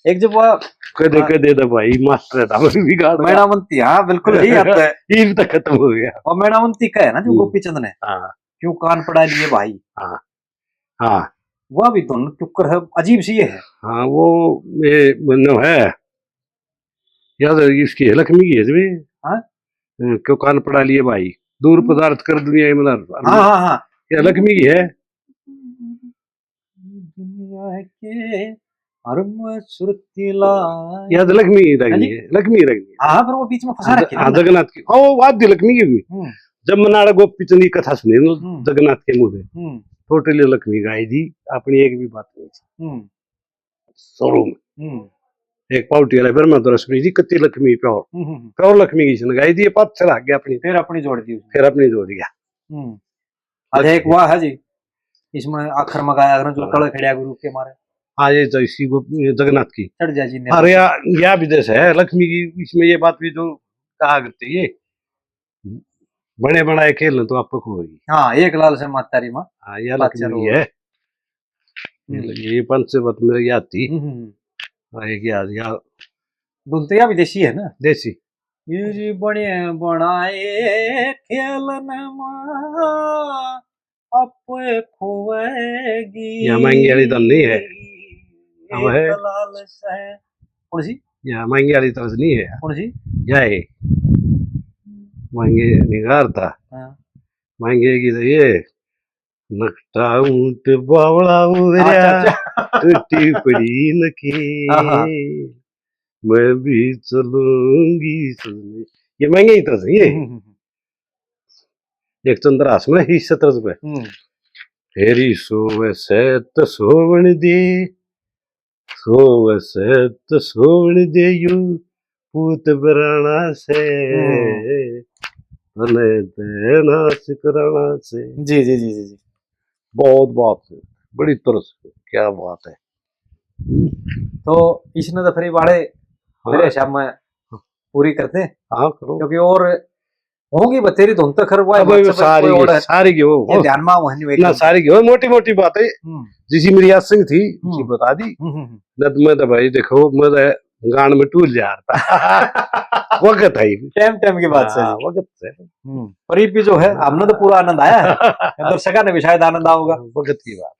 एक जब वो कदे कदे तो भाई मास्टर था बिगाड़ मैणावंती, हाँ बिल्कुल यही आता है। ये भी तो खत्म हो गया। और मैणावंती का है ना जो गोपी चंद ने हाँ क्यों कान पड़ा लिए भाई, हाँ हाँ वह भी तो टुक्कर है, अजीब सी ये है। हाँ वो ये बनो है याद है, इसकी है लक्ष्मी की है इसमें। हाँ? क्यों कान पड़ा लिए भाई, दूर पदार्थ कर दुनिया मतलब हाँ हाँ हाँ ये लक्ष्मी की है। दुनिया के हरम सुरती लाई। याद लक्ष्मी हाँ रखनी जी? है, लक्ष्मी रखनी है। हाँ पर वो बीच में फंसा रखी है हाँ ना। जगन्नाथ की, ओ वाद्य लक्ष्मी की भी। जब मनाड़ा गोपी चंद की कथा सुनी ना जगन्नाथ के मुंह से, टोटली लक्ष्मी गाई दी, अपनी एक भी बात नहीं थी शुरू में। एक पाउटी वाले ब्रह्मा तो रश्मि जी कत्ती लक्ष्मी प्योर प्योर लक्ष्मी की सन गाई दी, पाप चला गया अपनी, फिर अपनी जोड़ दी, फिर अपनी जोड़ दिया। अच्छा एक वाह है जी, इसमें आखिर में गाया जो तड़े खड़िया गुरु के मारे आज ये तो इसी जगन्नाथ की चढ़ जा जी ने। अरे या विदेश है लक्ष्मी की, इसमें ये बात भी जो कहा करते ये बड़े बनाए खेल तो आपको होगी। हाँ एक लाल से मातारी माँ, हाँ यह लक्ष्मी है, ये पंचवत में याद थी। एक याद याद दुनिया विदेशी है ना, देसी ये जी बड़े बनाए खेलन माँ अपे खोएगी, यहाँ महंगी वाली तो नहीं है, अब है लाल से कौन सी, यहाँ महंगी वाली तरह नहीं है, कौन सी यह है महंगे निगार था। महंगे की तो ये नकटा ऊंट बावड़ा उड़िया टूटी पड़ी न के मैं भी चलूंगी सुनने, ये महंगे ही तरह ये एक चंद्रास में ही 17 रुपए हेरी सोवे सैत सोवण दे, सोवे सैत सोवण दे यू पूत बराना से तने देना सिकराना से। जी जी जी जी जी बहुत बात है, बड़ी तरस, क्या बात है। तो इसने तो फिर बाड़े मेरे हिसाब में पूरी करते हैं। हाँ करो, क्योंकि और होंगी बतेरी धुन तक सारी की हो ध्यान में वही ना, सारी की हो मोटी मोटी बात है जिसी मेरी आसिंग थी उसी बता दी। नद में तो भाई देखो मैं गान में टूल जा रहा था वक्त है टाइम टाइम की बात है वक्त है। पर ये भी जो है हमने तो पूरा आनंद आया है, दर्शकों ने भी शायद आनंद आओगा वक्त की बात।